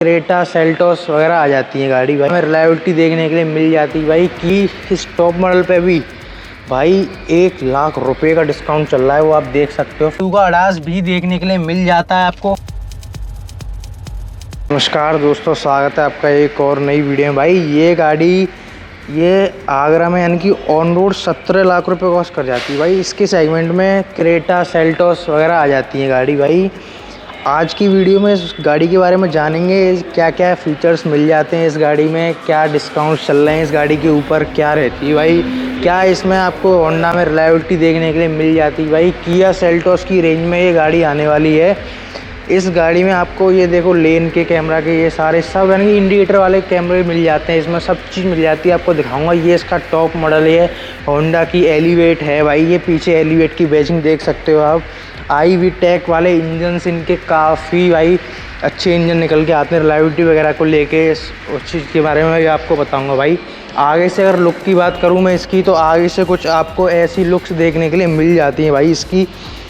Creta Seltos वगैरह आ जाती है गाड़ी भाई। हमें रिलायबिलिटी देखने के लिए मिल जाती है भाई कि इस टॉप मॉडल पे भी भाई 1,00,000 रुपये का डिस्काउंट चल रहा है, वो आप देख सकते हो। का अडास भी देखने के लिए मिल जाता है आपको। नमस्कार दोस्तों, स्वागत है आपका एक और नई वीडियो में। भाई ये गाड़ी ये आगरा में यानी कि ऑन रोड 17 लाख रुपए कॉस्ट कर जाती है भाई। इसके सेगमेंट में क्रेटा सेल्टोस वगैरह आ जाती है गाड़ी भाई। आज की वीडियो में इस गाड़ी के बारे में जानेंगे, क्या क्या फीचर्स मिल जाते हैं इस गाड़ी में, क्या डिस्काउंट चल रहे हैं इस गाड़ी के ऊपर, क्या रहती है भाई, क्या इसमें आपको होंडा में रिलायबिलिटी देखने के लिए मिल जाती है भाई। किया सेल्टोस की रेंज में ये गाड़ी आने वाली है। इस गाड़ी में आपको ये देखो लेन के कैमरा के ये सारे सब यानी कि इंडिकेटर वाले कैमरे मिल जाते हैं, इसमें सब चीज़ मिल जाती है। आपको दिखाऊंगा, ये इसका टॉप मॉडल है, होंडा की एलिवेट है भाई। ये पीछे एलिवेट की बैजिंग देख सकते हो आप। iVTEC वाले इंजन से इनके काफ़ी भाई अच्छे इंजन निकल के आते हैं। रिलायबिलिटी वगैरह को लेके उस चीज़ के बारे में भी आपको बताऊंगा भाई। आगे से अगर लुक की बात करूं मैं इसकी, तो आगे से कुछ आपको ऐसी लुक्स देखने के लिए मिल जाती हैं भाई। इसकी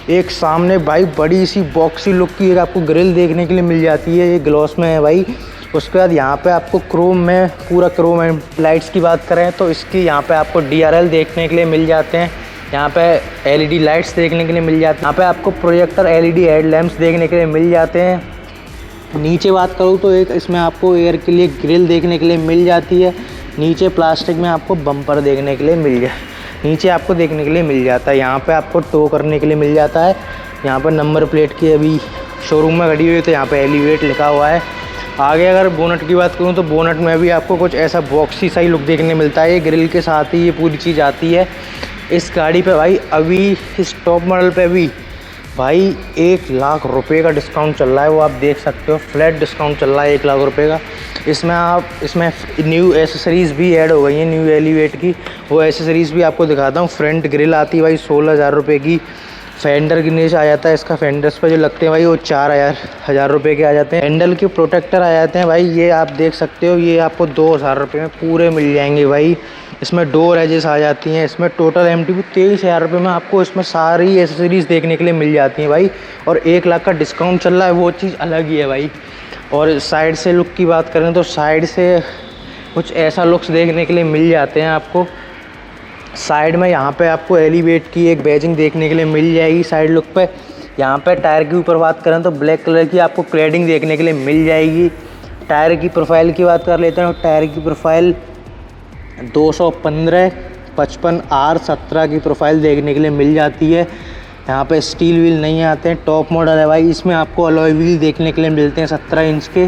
एक सामने भाई बड़ी सी बॉक्सी लुक की एक आपको ग्रिल देखने के लिए मिल जाती है, ये ग्लॉस में है भाई। उसके बाद यहाँ पे आपको क्रोम में पूरा क्रोम है। लाइट्स की बात करें तो इसकी यहाँ पे आपको DRL देखने के लिए मिल जाते हैं। यहाँ पे LED लाइट्स देखने के लिए मिल जाते हैं। यहाँ पे आपको प्रोजेक्टर LED हेड लैंप्स देखने के लिए मिल जाते हैं। नीचे बात करूँ तो एक इसमें आपको एयर के लिए ग्रिल देखने के लिए मिल जाती है। नीचे प्लास्टिक में आपको बम्पर देखने के लिए नीचे आपको देखने के लिए मिल जाता है। यहाँ पे आपको टो करने के लिए मिल जाता है। यहाँ पर नंबर प्लेट की अभी शोरूम में खड़ी हुई है तो यहाँ पे एलिवेट लिखा हुआ है। आगे अगर बोनट की बात करूँ तो बोनट में भी आपको कुछ ऐसा बॉक्सी सा ही लुक देखने मिलता है। ये ग्रिल के साथ ही ये पूरी चीज़ आती है इस गाड़ी पे भाई। अभी इस टॉप मॉडल पे भी भाई 1,00,000 रुपये का डिस्काउंट चल रहा है, वो आप देख सकते हो। फ्लैट डिस्काउंट चल रहा है 1,00,000 रुपये का। इसमें न्यू एसेसरीज़ भी ऐड हो गई हैं न्यू एलिवेट की, वो एसेसरीज़ भी आपको दिखाता हूँ। फ्रंट ग्रिल आती है भाई 16,000 रुपये की। फेंडर गिनेज आ जाता है इसका, फेंडर्स पे जो लगते हैं भाई वो 4,000 रुपये के आ जाते हैं। हैंडल के प्रोटेक्टर आ जाते हैं भाई, ये आप देख सकते हो। ये आपको 2,000 रुपये में पूरे मिल जाएंगे भाई। इसमें डोर एजेस आ जाती हैं। इसमें टोटल MTP 23,000 रुपये में आपको इसमें सारी एसेसरीज़ देखने के लिए मिल जाती हैं भाई। और 1,00,000 का डिस्काउंट चल रहा है, वो चीज़ अलग ही है भाई। और साइड से लुक की बात करें तो साइड से कुछ ऐसा लुक्स देखने के लिए मिल जाते हैं आपको। साइड में यहाँ पे आपको एलिवेट की एक बैजिंग देखने के लिए मिल जाएगी साइड लुक पे। यहाँ पे टायर के ऊपर बात करें तो ब्लैक कलर की आपको क्लैडिंग देखने के लिए मिल जाएगी। टायर की प्रोफाइल की बात कर लेते हैं तो टायर की प्रोफाइल 215/55R17 की प्रोफाइल देखने के लिए मिल जाती है। यहाँ पे स्टील व्हील नहीं आते हैं, टॉप मॉडल है भाई। इसमें आपको अलॉय व्हील देखने के लिए मिलते हैं 17 इंच के।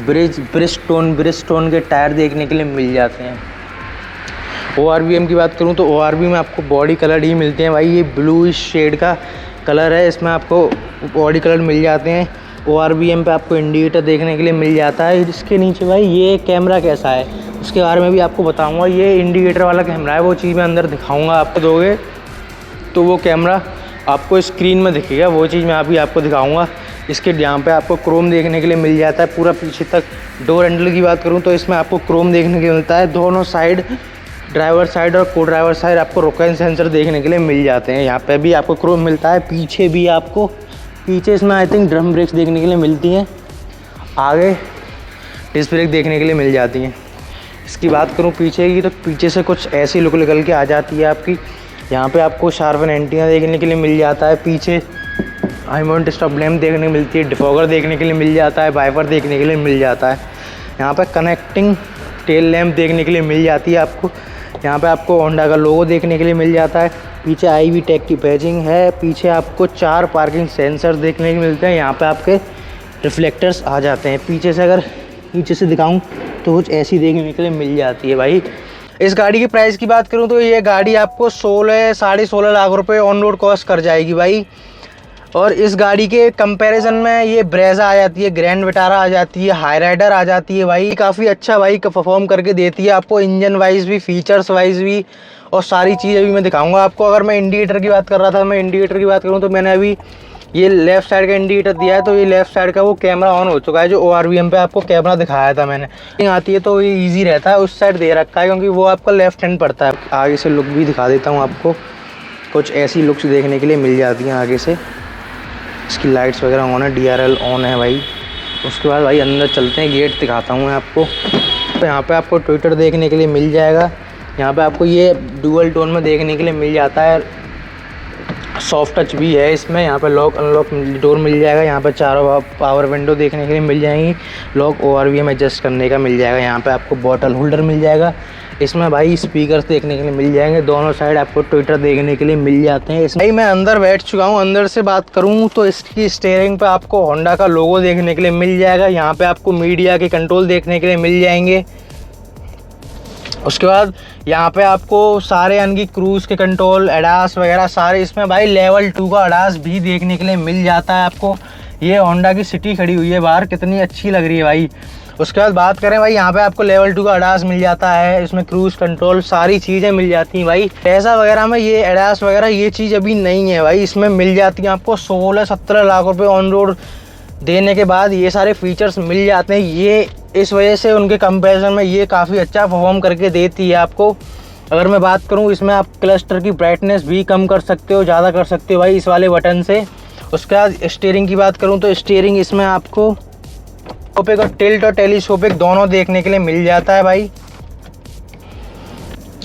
ब्रिजस्टोन के टायर देखने के लिए मिल जाते हैं। ORVM की बात करूँ तो ORV में आपको बॉडी कलर ही मिलते हैं भाई। ये ब्लू शेड का कलर है, इसमें आपको बॉडी कलर मिल जाते हैं। ORVM पे आपको इंडिकेटर देखने के लिए मिल जाता है। इसके नीचे भाई ये कैमरा कैसा है उसके बारे में भी आपको बताऊंगा। ये इंडिकेटर वाला कैमरा है, वो चीज़ मैं अंदर दिखाऊंगा। आपको दोगे तो वो कैमरा आपको स्क्रीन में दिखेगा, वो चीज़ मैं अभी आपको दिखाऊंगा। इसके यहाँ पे आपको क्रोम देखने के लिए मिल जाता है पूरा पीछे तक। डोर हैंडल की बात करूँ तो इसमें आपको क्रोम देखने के लिए मिलता है। दोनों साइड, ड्राइवर साइड और को ड्राइवर साइड, आपको रुकन सेंसर देखने के लिए मिल जाते हैं। यहाँ पे भी आपको क्रोम मिलता है। पीछे भी आपको इसमें आई थिंक ड्रम ब्रेक्स देखने के लिए मिलती हैं। आगे डिस्क ब्रेक देखने के लिए मिल जाती हैं। इसकी बात करूँ पीछे की तो पीछे से कुछ ऐसी लुक निकल के आ जाती है आपकी। यहाँ पे आपको शार्पन एंटीना देखने के लिए मिल जाता है। पीछे हाई माउंट स्टॉप लैम्प देखने को मिलती है। डिफॉगर देखने के लिए मिल जाता है। वाइपर देखने के लिए मिल जाता है। यहाँ पे कनेक्टिंग टेल लैम्प देखने के लिए मिल जाती है आपको। यहाँ पे आपको होंडा का लोगो देखने के लिए मिल जाता है। पीछे iVTEC की बैजिंग है। पीछे आपको 4 पार्किंग सेंसर देखने को मिलते हैं। यहाँ पे आपके रिफ्लेक्टर्स आ जाते हैं। पीछे से अगर नीचे से दिखाऊं तो कुछ ऐसी देखने के लिए मिल जाती है भाई। इस गाड़ी की प्राइस की बात करूं तो ये गाड़ी आपको 16-16.5 लाख रुपए ऑन रोड कॉस्ट कर जाएगी भाई। और इस गाड़ी के कंपैरिजन में ये ब्रेजा आ जाती है, ग्रैंड विटारा आ जाती है, हाई राइडर आ जाती है भाई। काफ़ी अच्छा भाई परफॉर्म करके देती है आपको, इंजन वाइज भी, फीचर्स वाइज भी, और सारी चीज़ अभी मैं दिखाऊंगा आपको। अगर मैं इंडिकेटर की बात कर रहा था, मैं इंडिकेटर की बात करूँ तो मैंने अभी ये लेफ़्ट साइड का इंडिकेटर दिया है, तो ये लेफ़्ट साइड का वो कैमरा ऑन हो चुका है। जो ORVM पे आपको कैमरा दिखाया था मैंने, आती है तो ये ईजी रहता है। उस साइड दे रखा है क्योंकि वो आपका लेफ्ट हैंड पड़ता है। आगे से लुक भी दिखा देता हूँ आपको। कुछ ऐसी लुक्स देखने के लिए मिल जाती हैं आगे से। इसकी लाइट्स वगैरह ऑन है, DRL ऑन है भाई। उसके बाद भाई अंदर चलते हैं, गेट दिखाता हूँ मैं आपको। तो यहाँ पे आपको ट्विटर देखने के लिए मिल जाएगा। यहाँ पे आपको ये डुअल टोन में देखने के लिए मिल जाता है। सॉफ्ट टच भी है इसमें। यहाँ पे लॉक अनलॉक डोर मिल जाएगा। यहाँ पे चारों पावर विंडो देखने के लिए मिल जाएंगी। लॉक ORVM एडजस्ट करने का मिल जाएगा। यहाँ पे आपको बॉटल होल्डर मिल जाएगा। इसमें भाई स्पीकर्स देखने के लिए मिल जाएंगे। दोनों साइड आपको ट्विटर देखने के लिए मिल जाते हैं। भाई मैं अंदर बैठ चुका हूँ। अंदर से बात करूँ तो इसकी स्टीयरिंग पे आपको होंडा का लोगो देखने के लिए मिल जाएगा। यहाँ पे आपको मीडिया के कंट्रोल देखने के लिए मिल जाएंगे। उसके बाद यहाँ पे आपको सारे यानी कि क्रूज़ के कंट्रोल, एडास वगैरह सारे इसमें भाई लेवल 2 का एडास भी देखने के लिए मिल जाता है आपको। ये होंडा की सिटी खड़ी हुई है बाहर, कितनी अच्छी लग रही है भाई। उसके बाद बात करें भाई, यहाँ पे आपको लेवल 2 का एडास मिल जाता है। इसमें क्रूज़ कंट्रोल सारी चीज़ें मिल जाती हैं भाई। पैसा वगैरह में ये एडास वगैरह ये चीज़ अभी नहीं है भाई। इसमें मिल जाती है आपको 16-17 लाख रुपये ऑन रोड देने के बाद ये सारे फीचर्स मिल जाते हैं। ये इस वजह से उनके कंपैरिजन में ये काफ़ी अच्छा परफॉर्म करके देती है आपको। अगर मैं बात करूँ, इसमें आप क्लस्टर की ब्राइटनेस भी कम कर सकते हो, ज़्यादा कर सकते हो भाई इस वाले बटन से। उसके बाद स्टीयरिंग की बात करूँ तो स्टीयरिंग इसमें आपको टेलीस्कोपिक और टिल्ट और टेलीस्कोपिक दोनों देखने के लिए मिल जाता है भाई।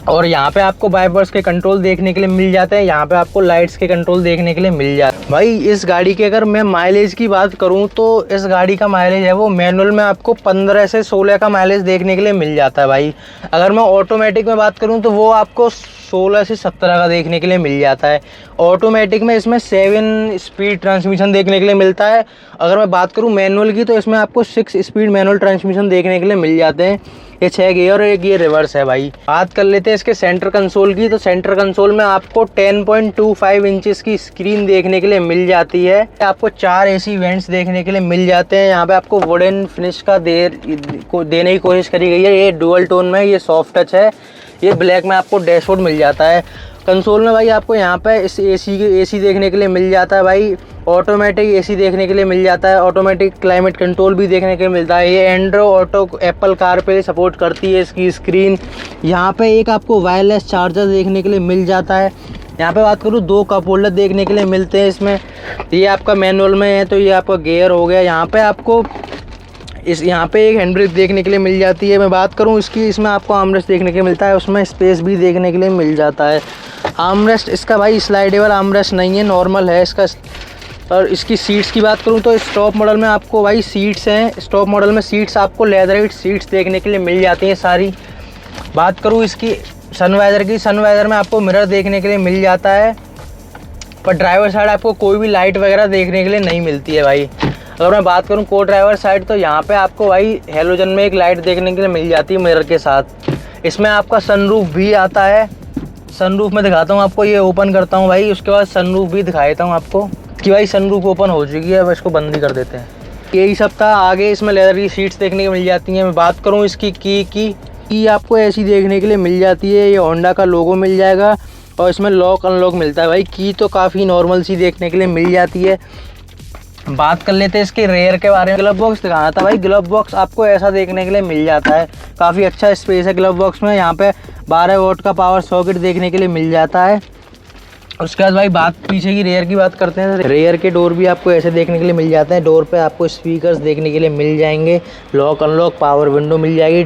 और यहाँ पे आपको वाइपर्स के कंट्रोल देखने के लिए मिल जाते हैं। यहाँ पे आपको लाइट्स के कंट्रोल देखने के लिए मिल जाते हैं भाई। इस गाड़ी के अगर मैं माइलेज की बात करूँ तो इस गाड़ी का माइलेज है वो मैनुअल में आपको 15 से 16 का माइलेज देखने के लिए मिल जाता है भाई। अगर मैं ऑटोमेटिक में बात करूँ तो वो आपको 16 से 17 का देखने के लिए मिल जाता है। ऑटोमेटिक में इसमें 7 स्पीड ट्रांसमिशन देखने के लिए मिलता है। अगर मैं बात करूँ मैनुअल की तो इसमें आपको 6 स्पीड मैनुअल ट्रांसमिशन देखने के लिए मिल जाते हैं। ये 6 गियर और 1 गियर रिवर्स है भाई। बात कर लेते हैं इसके सेंटर कंसोल की, तो सेंटर कंसोल में आपको 10.25 इंचेस की स्क्रीन देखने के लिए मिल जाती है। आपको 4 AC वेंट्स देखने के लिए मिल जाते हैं। यहाँ पे आपको वुडन फिनिश का देने की कोशिश करी गई है। ये डुअल टोन में, ये सॉफ्ट टच है। ये ब्लैक में आपको डैशबोर्ड मिल जाता है। कंसोल में भाई आपको यहाँ पे इस AC देखने के लिए मिल जाता है भाई। ऑटोमेटिक AC देखने के लिए मिल जाता है। ऑटोमेटिक क्लाइमेट कंट्रोल भी देखने के लिए मिलता है। ये Android auto Apple CarPlay support करती है इसकी स्क्रीन। यहाँ पे एक आपको वायरलेस चार्जर देखने के लिए मिल जाता है। यहाँ पे बात करूँ 2 कप होल्डर देखने के लिए मिलते हैं इसमें। ये आपका मैनुअल में है तो ये आपका गियर हो गया। यहाँ पे आपको यहाँ पे एक हैंड ब्रेक देखने के लिए मिल जाती है। मैं बात करूँ इसकी, इसमें आपको आर्मरेस्ट देखने के लिए मिलता है। उसमें स्पेस भी देखने के लिए मिल जाता है। आर्मरेस्ट इसका भाई स्लाइडेबल आर्मरेस्ट नहीं है, नॉर्मल है इसका। और इसकी सीट्स की बात करूँ तो इस टॉप मॉडल में आपको भाई सीट्स हैं। इस टॉप मॉडल में सीट्स आपको लेदराइट सीट्स देखने के लिए मिल जाती हैं सारी। बात करूँ इसकी सनवाइज़र की, सनवाइज़र में आपको मिरर देखने के लिए मिल जाता है। पर ड्राइवर साइड आपको कोई भी लाइट वगैरह देखने के लिए नहीं मिलती है भाई। अगर मैं बात करूं को ड्राइवर साइड तो यहाँ पे आपको भाई हेलोजन में एक लाइट देखने के लिए मिल जाती है मिरर के साथ। इसमें आपका सनरूफ भी आता है। सनरूफ में दिखाता हूँ आपको, ये ओपन करता हूँ भाई। उसके बाद सनरूफ भी दिखा देता हूँ आपको कि भाई सनरूफ ओपन हो चुकी है। अब इसको बंद ही कर देते हैं। यही सब था। आगे इसमें लेदर की सीट्स देखने को मिल जाती हैं। मैं बात करूँ इसकी की आपको ऐसी देखने के लिए मिल जाती है। ये होंडा का लोगो मिल जाएगा और इसमें लॉक अनलॉक मिलता है भाई। की तो काफ़ी नॉर्मल सी देखने के लिए मिल जाती है। बात कर लेते हैं इसके रेयर के बारे में। ग्लव बॉक्स दिखाना था भाई। ग्लव बॉक्स आपको ऐसा देखने के लिए मिल जाता है। काफ़ी अच्छा स्पेस है ग्लव बॉक्स में। यहाँ पे 12 वोल्ट का पावर सॉकेट देखने के लिए मिल जाता है। उसके बाद भाई बात पीछे की रेयर की बात करते हैं। रेयर के डोर भी आपको ऐसे देखने के लिए मिल जाते हैं। डोर पे आपको स्पीकर्स देखने के लिए मिल जाएंगे। लॉक अनलॉक पावर विंडो मिल जाएगी।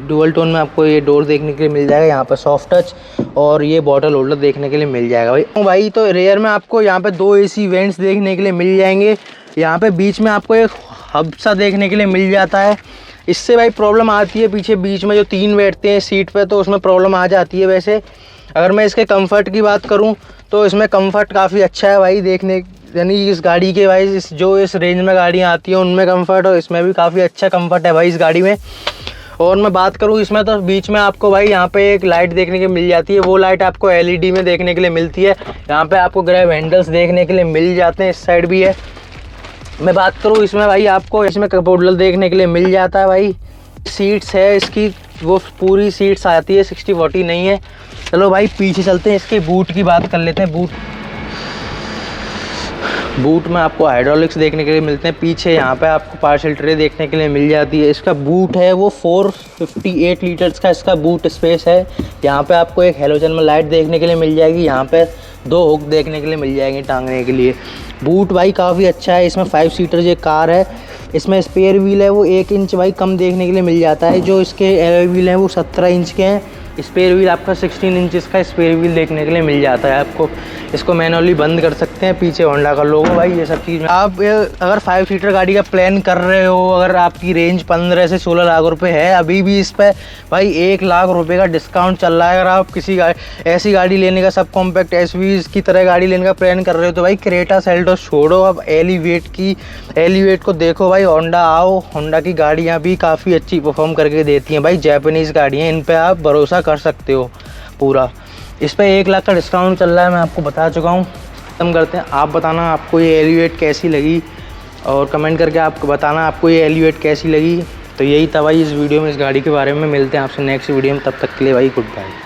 डुअल टोन में आपको ये डोर देखने के लिए मिल जाएगा। यहाँ पर सॉफ्ट टच और ये बॉटल होल्डर देखने के लिए मिल जाएगा भाई। तो रेयर में आपको यहाँ पे 2 AC वेंट्स देखने के लिए मिल जाएंगे। यहाँ पे बीच में आपको एक हब सा देखने के लिए मिल जाता है। इससे भाई प्रॉब्लम आती है पीछे बीच में जो 3 बैठते हैं सीट पे, तो उसमें प्रॉब्लम आ जाती है। वैसे अगर मैं इसके कंफर्ट की बात करूं तो इसमें कंफर्ट काफ़ी अच्छा है भाई देखने, यानी इस गाड़ी के भाई जो इस रेंज में गाड़ियां आती हैं उनमें कंफर्ट, और इसमें भी काफ़ी अच्छा कंफर्ट है भाई इस गाड़ी में। और मैं बात करूं इसमें तो बीच में आपको भाई यहाँ पे एक लाइट देखने के मिल जाती है। वो लाइट आपको LED में देखने के लिए मिलती है। यहाँ पे आपको ग्रैब हैंडल्स देखने के लिए मिल जाते हैं। इस साइड भी है। मैं बात करूँ इसमें भाई आपको इसमें कप होल्डर देखने के लिए मिल जाता है भाई। सीट्स है इसकी, वो पूरी सीट्स आती है, 60-40 नहीं है। चलो भाई पीछे चलते हैं। इसके बूट की बात कर लेते हैं। बूट में आपको हाइड्रोलिक्स देखने के लिए मिलते हैं। पीछे यहाँ पे आपको पार्सल ट्रे देखने के लिए मिल जाती है। इसका बूट है वो 458 लीटर्स का इसका बूट स्पेस है। यहाँ पे आपको एक हेलोजन में लाइट देखने के लिए मिल जाएगी। यहाँ पे 2 हुक देखने के लिए मिल जाएंगे टांगने के लिए। बूट भाई काफ़ी अच्छा है। इसमें 5 सीटर ये कार है। इसमें स्पेयर व्हील है वो 1 इंच भाई कम देखने के लिए मिल जाता है। जो इसके एलॉय व्हील हैं वो 17 इंच के हैं। स्पेयर व्हील आपका 16 इंचेस का स्पेयर व्हील देखने के लिए मिल जाता है आपको। इसको मैनुअली बंद कर सकते हैं। पीछे होंडा का लोगो भाई, ये सब चीज़। आप अगर 5 सीटर गाड़ी का प्लान कर रहे हो, अगर आपकी रेंज 15 से 16 लाख रुपए है, अभी भी इस पर भाई 1 लाख रुपए का डिस्काउंट चल रहा है। अगर आप किसी ऐसी गाड़ी लेने का, सब कॉम्पैक्ट एसयूवी की तरह गाड़ी लेने का प्लान कर रहे हो, तो भाई क्रेटा सेल्टोस छोड़ो, अब एलिवेट को देखो भाई। होंडा आओ, होंडा की गाड़ियाँ भी काफ़ी अच्छी परफॉर्म करके देती हैं भाई। जापानीज़ गाड़ियाँ, इन पर आप भरोसा कर सकते हो पूरा। इस पे 1 लाख का डिस्काउंट चल रहा है, मैं आपको बता चुका हूँ। खत्म करते हैं। आप बताना आपको ये एलिवेट कैसी लगी, और कमेंट करके आपको बताना आपको ये एलिवेट कैसी लगी। तो यही था भाई इस वीडियो में, इस गाड़ी के बारे में। मिलते हैं आपसे नेक्स्ट वीडियो में, तब तक के लिए भाई गुड बाय।